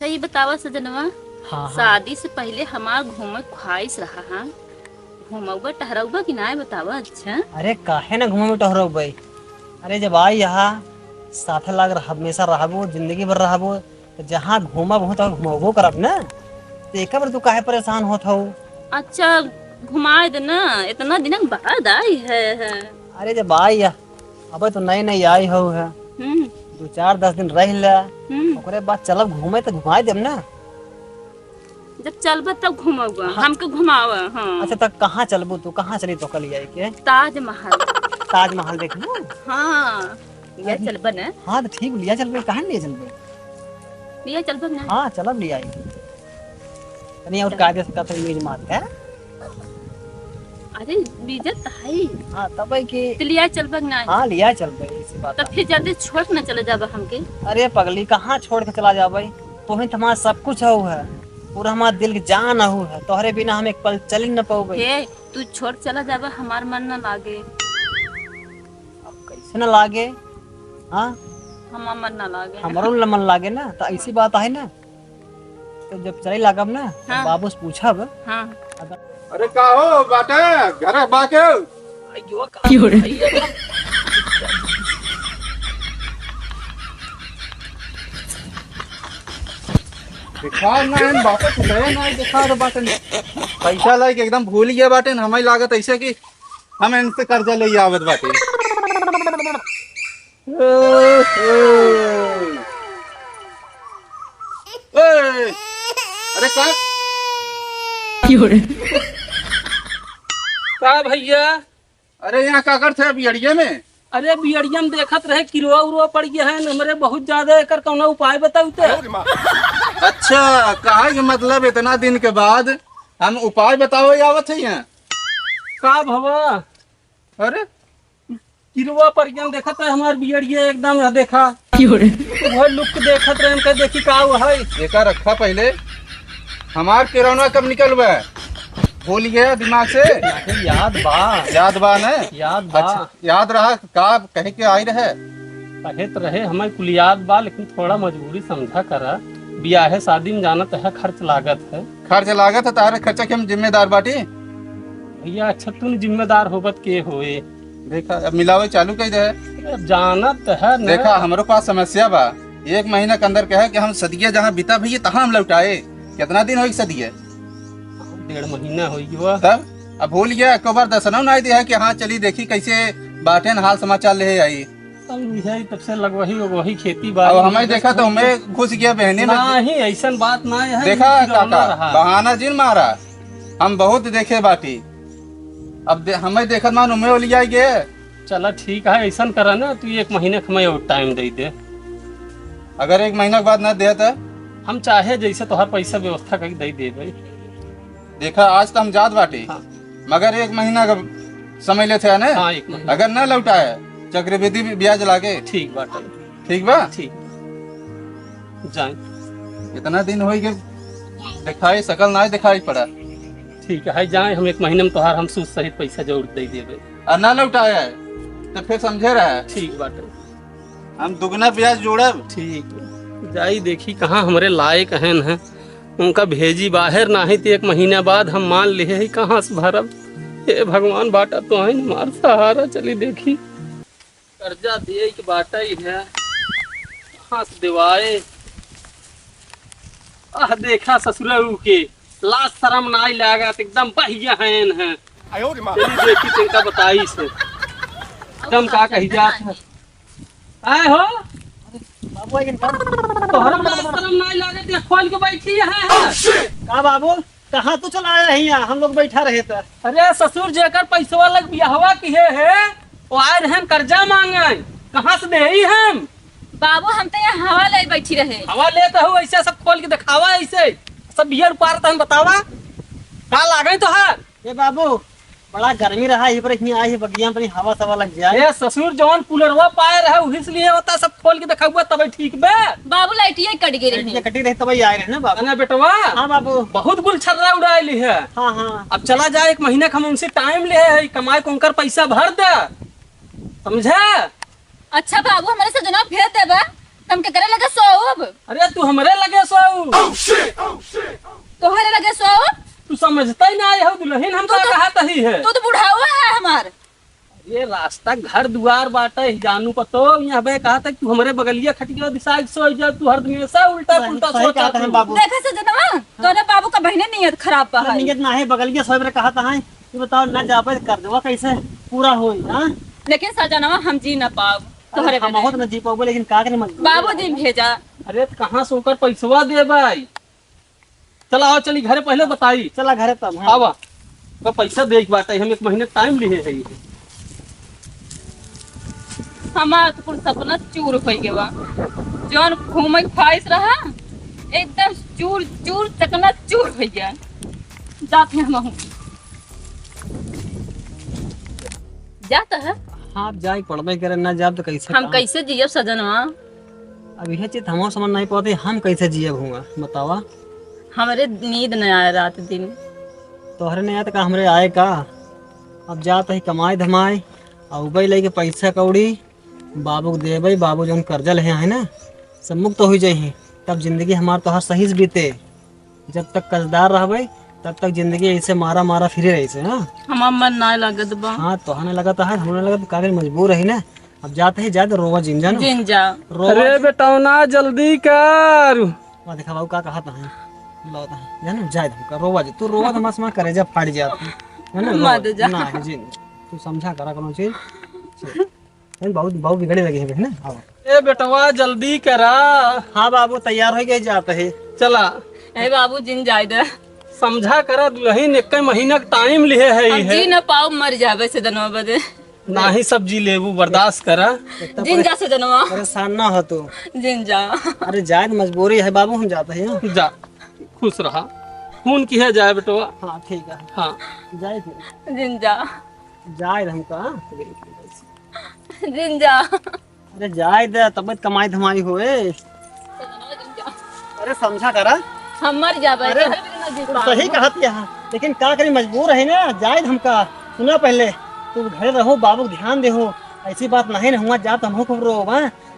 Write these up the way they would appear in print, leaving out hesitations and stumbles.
सही बतावा सजनवा। हाँ हाँ। शादी से पहले हमार घूमे ख्वाहिश रहा। हाँ, घूमौगा टहरौगा कि ना बतावा। अच्छा अरे काहे ना घूमे में टहरो भाई। अरे जब आई यहाँ साथे लाग हमेशा रहबो, जिंदगी भर रहबो, तो जहाँ घूमब हो तो घुमबो करब ना। तो एक बार तू काहे परेशान होत हो। अच्छा, घुमाए दे ना, इतना दिन बाद आई है। अरे जब आई अब तो नई नई आई हो है, हम्म 2-4-10 दिन रह ला, हम्म। ओकरे बाद चलब घूमे तो घुमाए देब ना। जब चलबा तब घुमौगा। हाँ। हमको घुमावा। हाँ। अच्छा तो कहाँ चलबू तू, कहाँ चली तो कल आई के ताजमहल। ताजमहल देखबू। हाँ, ये चलबा ना। हाँ तो ठीक लिया चलबे, कहाँ लिया चलबे। ये चलबा ना। हाँ चलब लिया आई तनी और कायदे से कथई मीज मार है। अरे बीजत है। हाँ तब है कि तो लिया चलबा ना। हाँ लिया चलबे, इसी बात तब है। फिर जल्दी छोड़ के ना चले जाबा हमके। अरे पगली कहाँ छोड़ के चला जा भाई, तुम्हें तो हमारा सब कुछ हो है, पूरा हमारा दिल की जान हो है, तोहरे बिना हम एक पल चल ही न पाओ भाई। हे, तू छोड़ चला जाबा हमार मन ना लागे। अब कैसे न लागे। हाँ हमार मन ना लागे। हमारो न मन लागे ना, तो ऐसी बात है ना। तो जब चले लागब ना तो हाँ। बाबू से पूछब। हाँ। अरे का हो बाटे घर बाके दिखा ना इन बाटे कुछ ना दिखा दो बाटे पैसा लाइक एकदम भूल गया बाटे हमें लागत ऐसे कि हम इनसे कर्जा ले आवत बाटे। अरे का भैया। अरे यहाँ का करते अभी अड़िये में। अरे बियड़िया में देखत रहे किरवा उरवा पड़ गया है, हमरे बहुत ज्यादा एकर कौनो उपाय बताऊ तो। अच्छा कहा कि मतलब इतना दिन के बाद हम उपाय बताओ आवत है यहाँ। का भवा। अरे किरवा पड़ गया देखत रहे हमार बियड़िया एकदम देखा वह लुक देखत रहे हमके देखी का हुआ है। एका रखा पहले हमार किरौना कब निकल हुआ है, भूल गया दिमाग से। याद बा। याद बा न। याद बा। अच्छा, याद रहा का कहे के आई रहे। कहे तो रहे हमें कुल याद बा, लेकिन थोड़ा मजबूरी समझा करा। ब्याह शादी में जाना तो है, खर्च लागत है। खर्च लागत है तारे खर्चा के हम जिम्मेदार बाटी। भैया अच्छा तुम जिम्मेदार होबत के होए। देखा अब मिलावे चालू कर दे। अब जाना तो है न। देखा हमारे पास समस्या बा, 1 महीना के अंदर कहे कि हम सदिया जहाँ बीता भैया तहाँ हम लौटाए। कितना दिन हो सदिया। 1.5 महीना हो गया। तब अब भूल गया एक बार दर्शनों नहीं दिया कि हाँ चली देखी कैसे बाटे न हाल समाचार ले आई। तब से लग वही खेती अब बाड़ी। हमें देखा तो हमें घुस गया बहने में। नहीं ऐसा बात ना है। देखा खिलौना काका रहा। बहाना जिन मारा, हम बहुत देखे बाटी। अब हमें देखत मान उमे लिया गए। चला ठीक है, ऐसा करा ना तू 1 महीने का मैं और टाइम दे दे। अगर 1 महीना के बाद न दे तो हम चाहे जैसे तोहर पैसा व्यवस्था करके दे दे भाई। देखा आज तो हम जात बाटी। हाँ। मगर 1 महीना का समय लेते है ना। हाँ 1 महीना। अगर न लौटाए चक्रवृद्धि ब्याज लागे। ठीक बात है। ठीक बा। ठीक जाए। इतना दिन हो गए दिखाई सकल ना दिखाई पड़ा। ठीक है जाए, हम 1 महीने में तोहार हम सूद सहित पैसा जरूर दे देवे। और न लौटाया तो फिर समझे रहा है ठीक बात है। हम दुगना ब्याज जोड़ब। ठीक जाई देखी कहाँ हमरे लायक हैं है। उनका भेजी बाहर नहीं तो 1 महीना बाद हम मान लिए ही कहाँ से भरब। हे भगवान बाटा तो है मार सहारा। चली देखी कर्जा दिए कि बाटा ही है, कहाँ से दिवाए। आह देखा ससुर के लाज शरम नाई लागत एकदम बढ़िया हैं। चली देखी तिनका बताई से एकदम का कही जात है। आए हो बाबू आई इनका। तोहरा लाज शरम नाई लागत है, खोल के बैठी है। का बाबू कहाँ तू चला आया है यहाँ, हम लोग बैठा रहे थे। अरे ससुर जेकर पैसवा लग बियाहवा किए है वो आए रहन कर्जा मांगे, कहाँ से दे हम। बाबू हम तो यहाँ हवा ले बैठी रहे। हवा लेता हो ऐसे सब खोल के दिखावा, ऐसे सब बियर पार तहन बतावा का लागे तो है। ये बाबू बड़ा गर्मी रहा है, पर इतनी आई है बगिया पर हवा सवा लग जाए। ए ससुर जौन कूलरवा पाए रहे इसलिए होता सब खोल के दिखावा तब ठीक बे। बाबू लाइटिया कट गई रही। ये कटी रहे तब आए रहे ना बाबू। अने बेटवा हाँ बाबू। बहुत गुल छर्रा उड़ाइली है। हाँ हाँ। अब चला जाए 1 महीना का हम उनसे टाइम ले है, कमाए को उनकर पैसा भर दे, समझे। अच्छा बाबू हमारे से जनाब भेज देबा। तुम के करे लगे सोब अरे तू हमरे लगे सो तोहरे लगे सोब तू समझता ही ना आए हो दुल्हन हम कहा तही है। तू तो बुढ़ावा है हमार। ये रास्ता घर दुआर बाटे जानू को तो यहाँ पे कहा था तू हमारे बगलिया खटिया दिशा सो जा तू हर दिन ऐसा उल्टा पुल्टा सही सोच कहते हैं बाबू। देखा सजनवा तोरे बाबू का बहने नियत खराब पा है। नियत ना है बगलिया सोच कहा था तू बताओ ना जा पाए कर दो कैसे पूरा होई हां। लेकिन सजनवा हम जी ना पाओ तोहरे हम बहुत न जी पाओगे लेकिन का करे मजबूर। बाबूजी भेजा। अरे तो कहाँ से होकर पैसवा दे भाई। चला आओ चली घरे पहले बताई चला घरे तब हाँ। आवा वो पैसा दे बाटे हम 1 महीने टाइम लिए है। हमार तो कुल सपना चूर हो गया जौन घूमे ख्वाहिश रहा एकदम चूर चूर चकना चूर हो गया। जाते हम जाता है हाँ जाए पढ़बे करे ना जाब तो कैसे हम कैसे जियब सजनवा। अब यह चीज हम समझ नहीं पाते हम कैसे जियब हुआ बतावा। हमारे नींद न आए रात दिन। तोहरे नहीं आया तो का हमरे आए का। अब जात ही कमाए धमाए और उबई लेके पैसा कौड़ी बाबू को देबे बाबू जो कर्जा ले है ना सब मुक्त हो जाए तब जिंदगी हमार तोहर सही से बीते। जब तक कर्जदार रहबे तब तक जिंदगी ऐसे मारा मारा फिरे रही से। हाँ हमार मन ना लगत बा। हाँ तोहने लगा तो है हमने लगा तो कागज मजबूर रही ना। अब जाते ही जाते रोवा जिन जानो जिन जा अरे बेटौना जल्दी कर। वहाँ देखा बाबू का कहा था लौटा है जानो जाए धमका रोवा जे तू रोवा धमास में करे जा फाड़ जाती है ना मत जा। ना है जिन तू समझा करा कोनो चीज बहुत बहुत बिगड़े लगे हैं ना। हाँ ए बेटवा जल्दी करा। हाँ बाबू तैयार हो गए जाते है। चला ए बाबू जिन जाए दे समझा करा दुल्हन 1 महीना टाइम लिए है हम जी न पाओ मर जावे से दनवा बदे। ना ही सब्जी लेबू बर्दाश्त करा। जिन जा से दनवा परेशान ना हो तू। जिन जा। अरे जाए मजबूरी है बाबू हम जाते हैं। जा खुश रहा खून की है जाए बेटवा। हाँ ठीक है हाँ जाए फिर जिन जा जाए हमका। जिन जा। अरे जाए दे तबियत कमाई धमाई होए। अरे समझा करा हम मर जावे। अरे सही कहत यहाँ लेकिन का करी मजबूर है ना जाए हमका। सुना पहले तू घरे रहो बाबू ध्यान दे हो ऐसी बात नहीं न हुआ जा हम खूब रो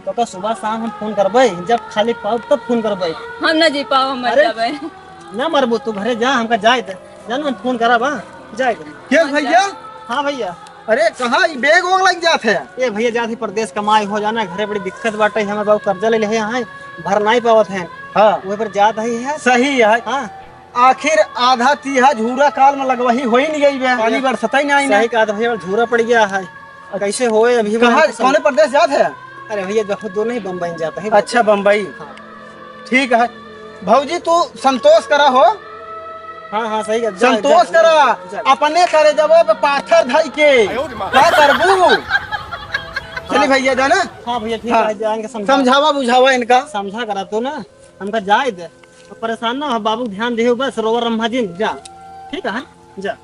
तो सुबह शाम हम फोन करबे जब खाली पाओ तब फोन करबे। हम न जी पाओ मर अरे, जावे। ना मरबो तू घरे जा हमका जाए दे जानो हम फोन करब जाए दे। क्या भैया? हाँ भैया। अरे कहाँ ई बैग वोग लग जात है? ये भैया जाती प्रदेश कमाई हो जाना घरे बड़ी दिक्कत बाटे हमें बाबू कर्जा ले ले हैं भर नहीं पावत है। हाँ वही पर जात है। सही है। हाँ आखिर आधा तीहा झूरा काल में लगवही हो ही नहीं गई बे। पानी बरसता ही नहीं। सही कहा भैया झूरा पड़ गया है कैसे होए अभी। कहाँ कौन प्रदेश जात है? अरे भैया देखो दोनों ही बम्बई जाते हैं। अच्छा बम्बई। हाँ। ठीक है भौजी तू संतोष करा हो। हाँ हाँ सही है संतोष करा अपने करे जब पाथर धई के क्या करबू। चली भैया जाना। हाँ भैया ठीक हाँ। है जाएंगे समझावा बुझावा इनका। समझा करा तो ना हमका जाए दे तो परेशान ना हो बाबू ध्यान दे बस रोवर रम्भा जी जा ठीक है जा।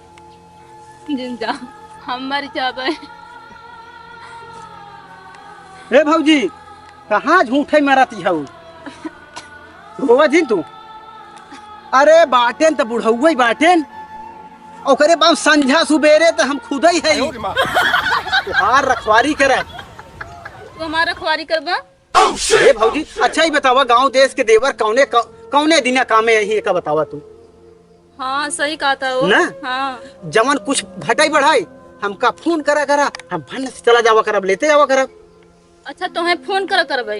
जिन जा हम मर जावे। रे भौजी कहाँ झूठे मरती हऊ रोवा जी तू। अरे बाटेन तो बुढ़ौआ बाटेन ओकरे बाद संझा सुबेरे तो हम खुद ही है तुहार रखवारी करे। तू हमारा रखवारी करबा। ए भौजी अच्छा ही बतावा गांव देश के देवर कौने कौने दिना कामे यही का बतावा तू। हाँ सही कहा था वो ना? हाँ जमन कुछ घटाई बढ़ाई हमका फोन करा करा हम भन से चला जावा करब लेते जावा करब। अच्छा तुम्हें फोन कर भाई।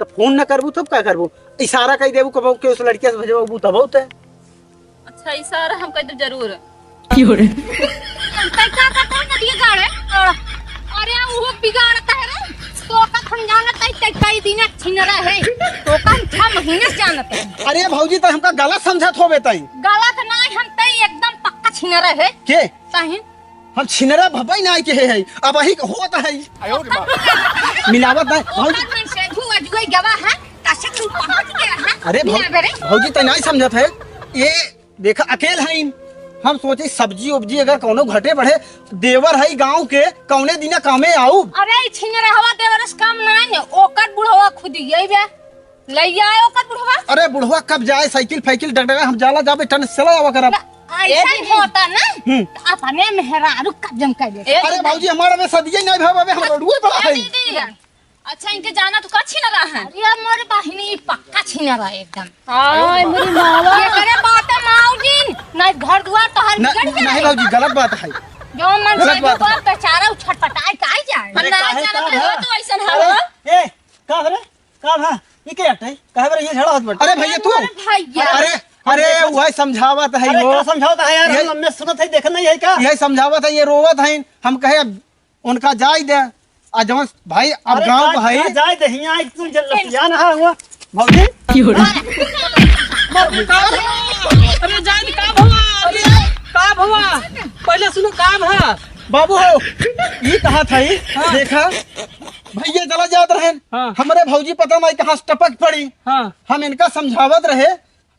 तो फोन न करबू तब क्या करबू इशारा कही देबू कबू के उस लड़किया से भेजबू तब होता है। अच्छा इशारा हम कहते जरूर। अरे वो बिगाड़ता है रे तो का खन जानत है कई दिन छिनरा है तो का 6 महीने से जानत है। अरे भौजी तो हमका गलत समझत होबे तई। गलत नहीं हम तई एकदम पक्का छिनरा है के सही हम छिनरा भबई ना के है अब वही होता है मिलावट नहीं भौजी। मन से धुआ जुई गवा है कसक तू पहुंच गया है। अरे भौजी तो नहीं समझत है ये देखा अकेल है हम सोचे सब्जी उब्जी अगर कौनो घटे बढ़े देवर है गांव के कौने दिना कामे आऊ। अरे छिनरा हवा देवरस काम नहीं ओकर बुढ़वा खुद यही बे लइया आए ओकर बुढ़वा। अरे बुढ़वा कब जाए साइकिल फाइकिल डगडगा हम जाला जाबे टन चला जावा करब। ऐसा ही होता ना अपने मेहरारू कब जम कर दे। अरे भौजी हमारा में सदिये नहीं भावे हम रोडुए बड़ा है। अच्छा इनके जाना तो का छीन रहा है। अरे मोर बहिनी पक्का छीना रहा एकदम। हाय मेरी मावा ये करे बात है माऊजी नहीं घर द्वार तो हर बिगड़ नहीं जाए। भाजी गलत बात है। जो मन गलत से बात जो बात बेचारा छटपटाए काहे जाए। हम ना काहे जाना का तो है? तो ऐसा है अरे ए का भरे का भा ये के हटाई काहे बरे ये झड़ा होत बट अरे भैया तू भैया अरे अरे वह समझावत है अरे वो का समझावता है यार ये- हम हमने सुनत है देखत नहीं है का यही समझावत है ये रोवत है हम कहे अब उनका जाय दे आ जवन भाई अब अरे गांव का- भाई का जाए दहिया एक तू जल्लतिया ना हुआ भौजी अरे जाए का भवा अरे का भवा पहले सुनो का भा बाबू हो ये कहा था ये देखा भैया चला जात रहे हाँ। हमारे भौजी पता नहीं कहाँ से टपक पड़ी हाँ हम इनका समझावत रहे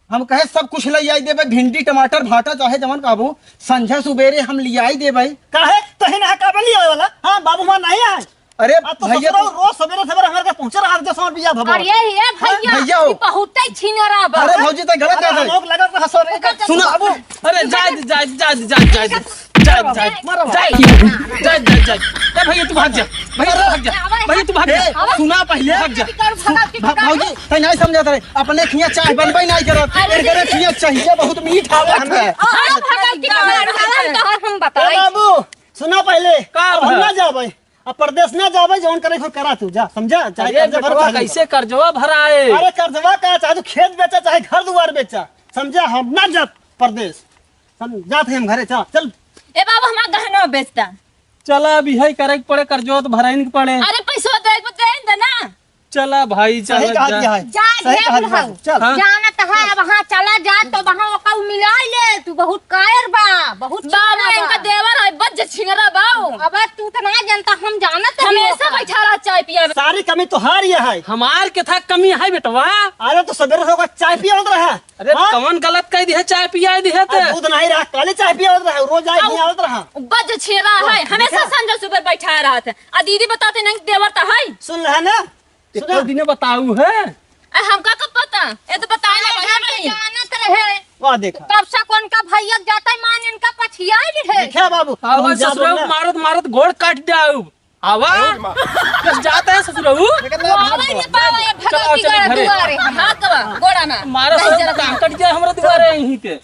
हम कहे सब कुछ ले आई देवे भिंडी टमाटर भाटा चाहे जवन काबू संझा सुबेरे हम ले आई देवे काहे तही ना का बली वाला हां बाबू मां नहीं आए अरे अब तो भैया ससुराल रोज सवेरे सवेरे हमारे के पहुंचे रहा दे समझ बिया भबा अरे ये भैया भैया हो। ये बहुत ही छीना रहा बा। अरे भौजी तो गलत बात है लोग लगत रहा सो रे सुनो बाबू अरे जाए जाए जाए जाए जाए जाए जाए मारो जाए जाए जाए जाए ए भैया तू भाग जा भैया तू भाग जा भैया तू भाग ए, जा सुना पहले भाग जा भौजी तो नहीं समझत रहे अपने खिया चाय बनबे नहीं करत एक करे खिया चाहिए बहुत मीठ आवत है हम ए बताई बाबू सुना पहले का अब हम भा? ना जाबे अब प्रदेश ना जाबे जौन करे फिर करा तू जा समझा चाहे अरे कर्जा बेटवा भरवा कैसे कर्जवा भराए अरे कर्जवा का चाहे तू खेत बेचा चाहे घर दुआर बेचा समझा हम ना जा प्रदेश जात है हम घरे चल ए बाबा हमारा गहना बेचता। चला अभी है करे के पड़े कर्जवा तो भराइन के पड़े अरे पैसा दे ना। चला भाई सही चला कहा जा दिया है जा सही ढेर कहा दिया है। बुढ़ऊ। चल हाँ। जानत है वहाँ चला जा तो वहाँ ओका मिलाई ले तू बहुत कायर बा बहुत बाबा इनका देवर है बज छिनरा बाऊ। अब तू तो ना जानता हम जानत है हमेशा बैठा रहा चाय पिया। सारी कमी तो हार ये है हमार के था कमी है बेटवा अरे तो सवेरे होगा चाय पिया होत रहा अरे हाँ? कौन गलत कह दी है चाय पिया दी है अब दूध नहीं रहा काले चाय पिया होत रहा रोज आए पिया होत रहा बज छिरा है हमेशा संजय सुबह बैठा रहा था। आ दीदी बताते नहीं देवर तो है। सुन रहा ना एक दिन बताऊ है हमका कब पता ये तो बताए ना जानत रहे वाह देखा कब से कौन का भैया जाता मान इनका पछिया रहे देखा बाबू आवा हम जा ससुराऊ बोलना। मारत मारत गोड़ काट जाऊ आवा बस जाता है ससुराऊ भगवती चलो, चलो, का घरे। दुआरे हाथ गोड़ा में मारा सब काम कट जाए हमरा दुआरे यहीं के